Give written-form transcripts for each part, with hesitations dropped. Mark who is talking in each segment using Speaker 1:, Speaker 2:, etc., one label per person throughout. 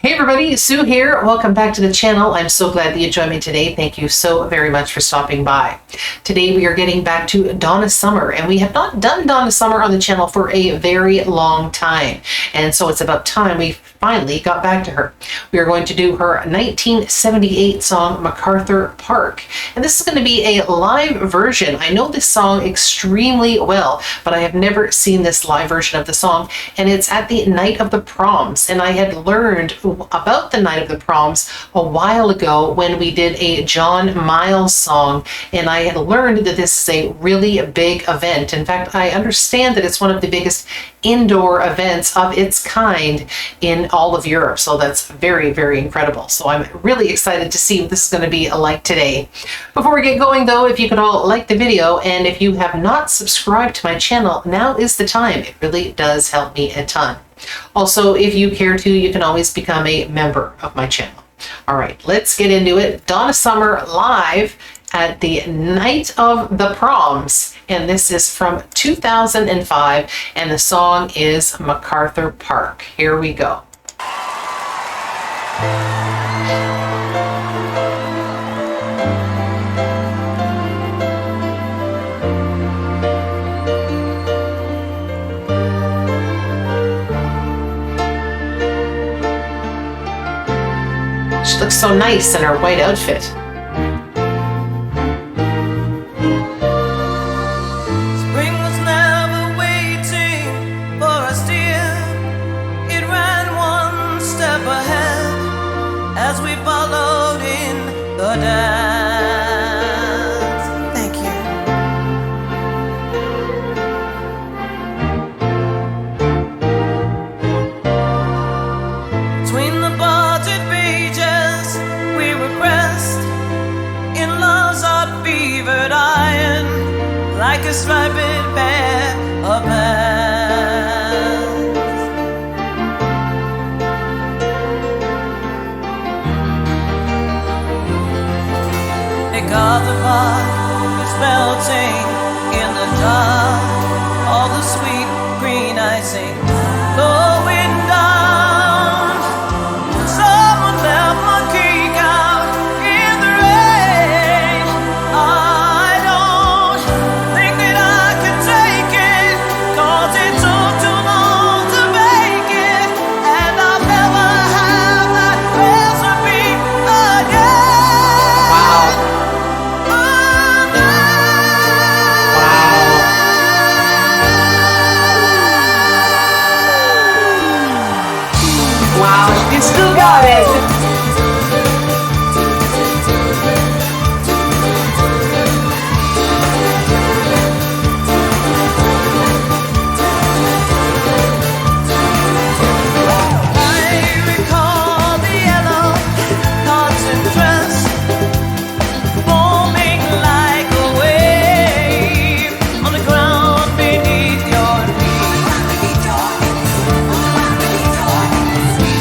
Speaker 1: Hey everybody, Sue here. Welcome back to the channel. I'm so glad that you joined me today. Thank you so very much for stopping by. Today we are getting back to Donna Summer, and we have not done Donna Summer on the channel for a very long time. And so it's about time we finally got back to her. We are going to do her 1978 song, MacArthur Park. And this is going to be a live version. I know this song extremely well, but I have never seen this live version of the song. And it's at the night of the Proms. And I had learned about the night of the Proms a while ago when we did a John Miles song, and I had learned that this is a really big event. In fact, I understand that it's one of the biggest indoor events of its kind in all of Europe, so that's very, very incredible. So I'm really excited to see what this is going to be like today. Before we get going though, if you could all like the video, and if you have not subscribed to my channel, now is the time. It really does help me a ton. Also, if you care to, you can always become a member of my channel. All right, let's get into it. Donna Summer live at the night of the Proms, and this is from 2005, and the song is MacArthur Park. Here we go. She looks so nice in her white outfit.
Speaker 2: Spring was never waiting for us, dear. It ran one step ahead as we followed in the dance. Thank you. Between the parted pages, we were pressed in love's hot fevered iron, like a striped pair of hands. MacArthur Park is melting in the dark, all the sweet green icing flowing down. Someone left my cake out in the rain. I don't think that I can take it, 'cause it took too long to make it, and I'll never have that recipe again.
Speaker 1: Wow. Wow, you still got it.
Speaker 2: I recall the yellow cotton dress foaming like a wave on the ground beneath your feet.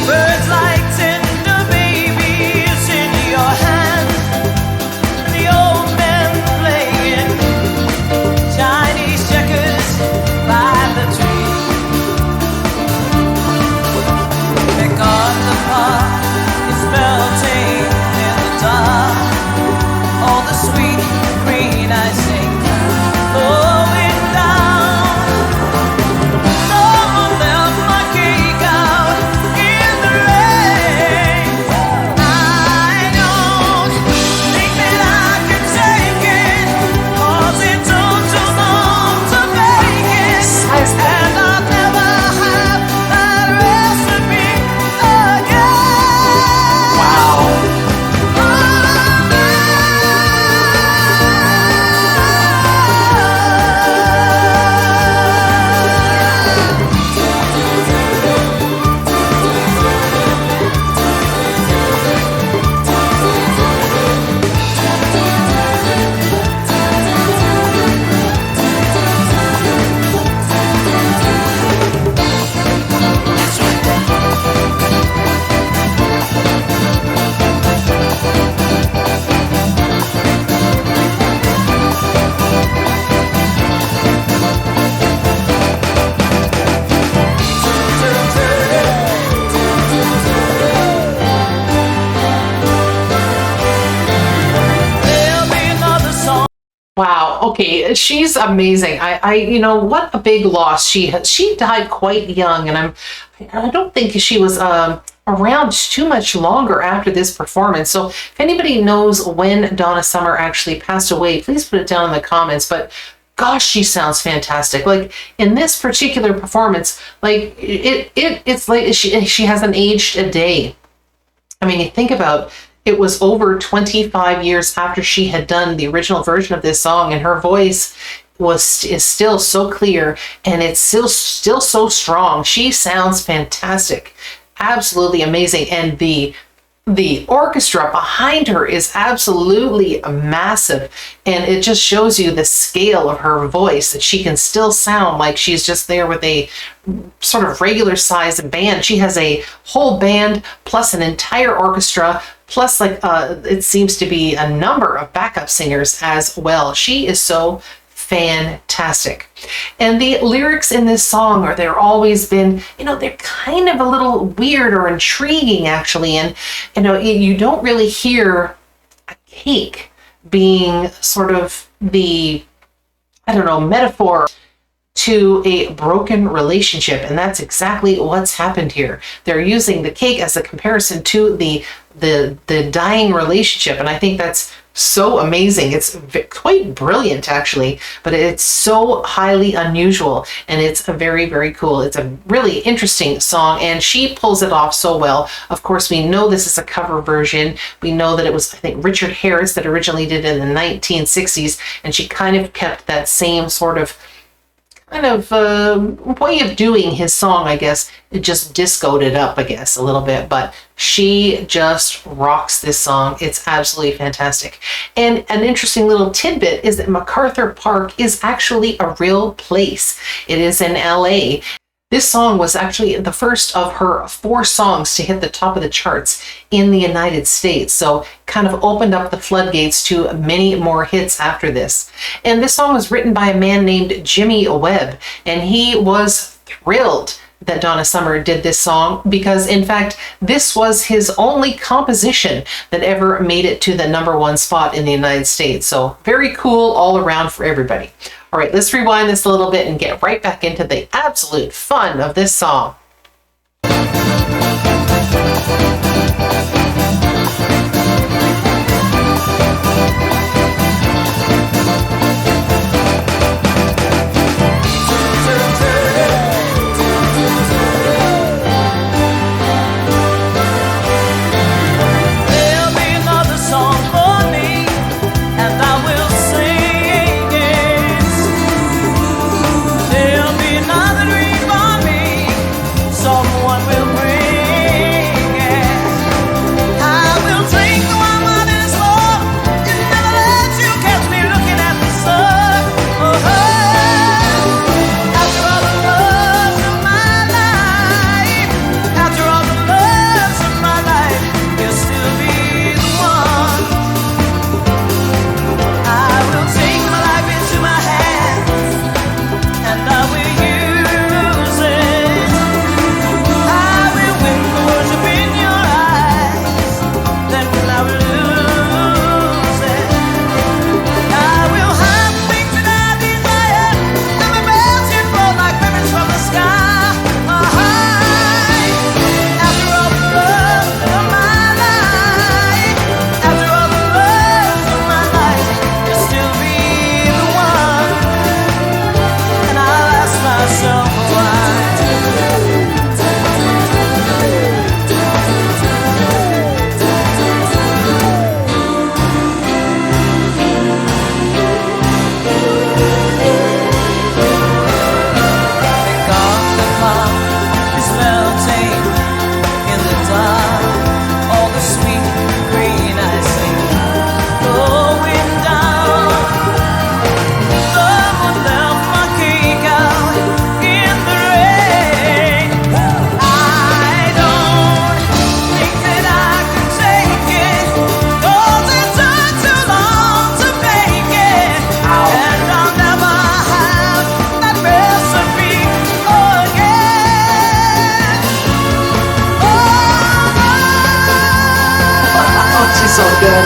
Speaker 2: Birds like tender
Speaker 1: Okay, she's amazing. You know, what a big loss. She died quite young, and I don't think she was around too much longer after this performance. So if anybody knows when Donna Summer actually passed away, please put it down in the comments. But gosh, she sounds fantastic. Like in this particular performance, like it's like she hasn't aged a day. I mean, you think about it was over 25 years after she had done the original version of this song, and her voice is still so clear, and it's still so strong. She sounds fantastic, absolutely amazing, and the orchestra behind her is absolutely massive, and it just shows you the scale of her voice, that she can still sound like she's just there with a sort of regular sized band. She has a whole band plus an entire orchestra plus like it seems to be a number of backup singers as well. She is so fantastic. And the lyrics in this song they're always been, you know, they're kind of a little weird or intriguing actually. And, you know, you don't really hear a cake being sort of the, I don't know, metaphor to a broken relationship. And that's exactly what's happened here. They're using the cake as a comparison to the dying relationship. And I think that's so amazing. It's quite brilliant actually, but it's so highly unusual, and it's a very, very cool. It's a really interesting song, and she pulls it off so well. Of course, we know this is a cover version. We know that it was, I think, Richard Harris that originally did it in the 1960s, and she kind of kept that same sort of way of doing his song, I guess. It just discoed it up, I guess, a little bit, but she just rocks this song. It's absolutely fantastic. And an interesting little tidbit is that MacArthur Park is actually a real place. It is in LA. This song was actually the first of her 4 songs to hit the top of the charts in the United States. So kind of opened up the floodgates to many more hits after this. And this song was written by a man named Jimmy Webb, and he was thrilled that Donna Summer did this song because, in fact, this was his only composition that ever made it to the #1 spot in the United States. So very cool all around for everybody. All right, let's rewind this a little bit and get right back into the absolute fun of this song.
Speaker 2: So good.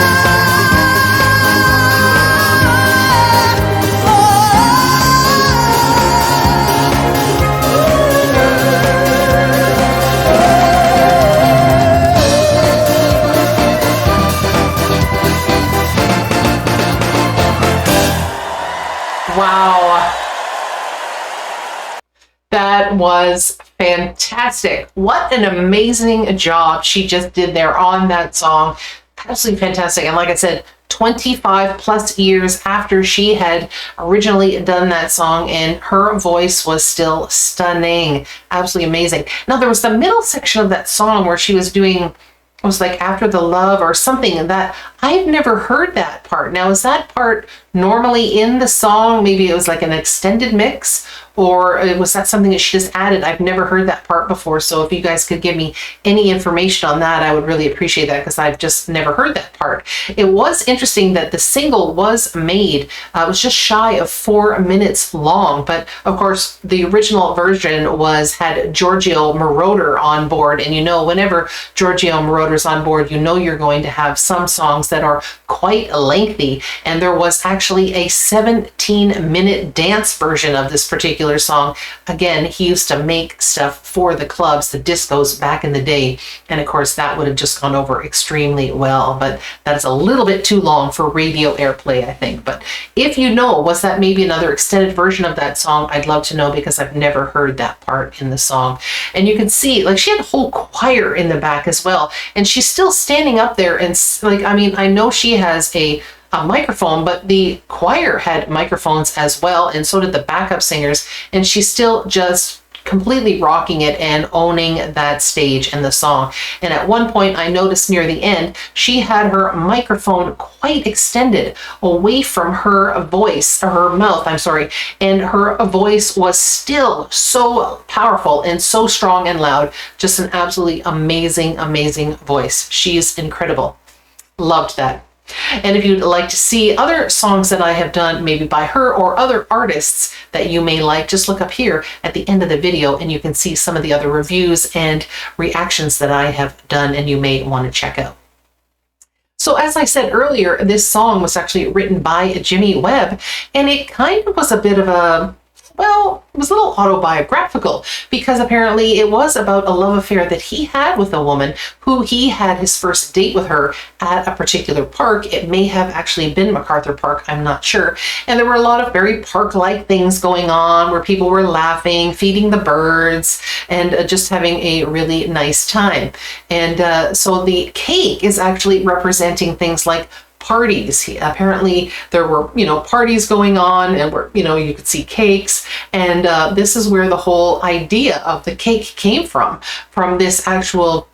Speaker 1: That was fantastic. What an amazing job she just did there on that song. Absolutely fantastic. And like I said, 25 plus years after she had originally done that song, and her voice was still stunning. Absolutely amazing. Now, there was the middle section of that song where she was doing, it was like After the Love or something, that I've never heard that part. Now, is that part normally in the song? Maybe it was like an extended mix, or was that something that she just added? I've never heard that part before. So if you guys could give me any information on that, I would really appreciate that, because I've just never heard that part. It was interesting that the single was made, it was just shy of 4 minutes long, but of course the original version had Giorgio Moroder on board, and you know, whenever Giorgio Moroder's on board, you know you're going to have some songs that are quite lengthy, and there was actually a 17-minute dance version of this particular song. Again, he used to make stuff for the clubs, the discos back in the day, and of course that would have just gone over extremely well, but that's a little bit too long for radio airplay, I think. But if you know, was that maybe another extended version of that song? I'd love to know, because I've never heard that part in the song. And you can see, like, she had a whole choir in the back as well, and she's still standing up there, and like, I mean, I know she has a microphone, but the choir had microphones as well, and so did the backup singers, and she's still just completely rocking it and owning that stage and the song. And at one point, I noticed near the end, she had her microphone quite extended away from her voice, or her mouth, I'm sorry, and her voice was still so powerful and so strong and loud. Just an absolutely amazing, amazing voice. She's incredible. Loved that. And if you'd like to see other songs that I have done, maybe by her or other artists that you may like, just look up here at the end of the video and you can see some of the other reviews and reactions that I have done and you may want to check out. So as I said earlier, this song was actually written by Jimmy Webb, and it kind of was a bit of a, well, it was a little autobiographical, because apparently it was about a love affair that he had with a woman who he had his first date with her at a particular park. It may have actually been MacArthur Park, I'm not sure. And there were a lot of very park-like things going on where people were laughing, feeding the birds, and just having a really nice time. And so the cake is actually representing things like parties. Apparently there were, parties going on, and you could see cakes, and this is where the whole idea of the cake came from this actual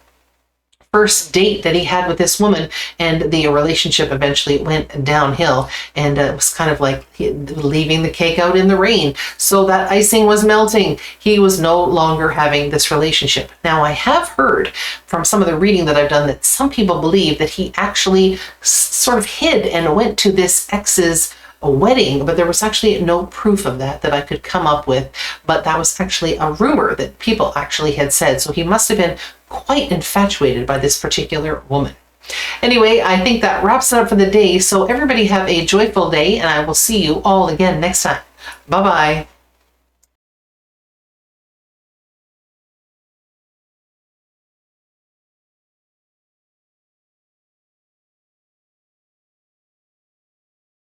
Speaker 1: first date that he had with this woman, and the relationship eventually went downhill, and it was kind of like leaving the cake out in the rain. So that icing was melting. He was no longer having this relationship. Now, I have heard from some of the reading that I've done that some people believe that he actually sort of hid and went to this ex's wedding, but there was actually no proof of that I could come up with. But that was actually a rumor that people actually had said. So he must have been quite infatuated by this particular woman. Anyway, I think that wraps it up for the day. So everybody have a joyful day, and I will see you all again next time. Bye-bye.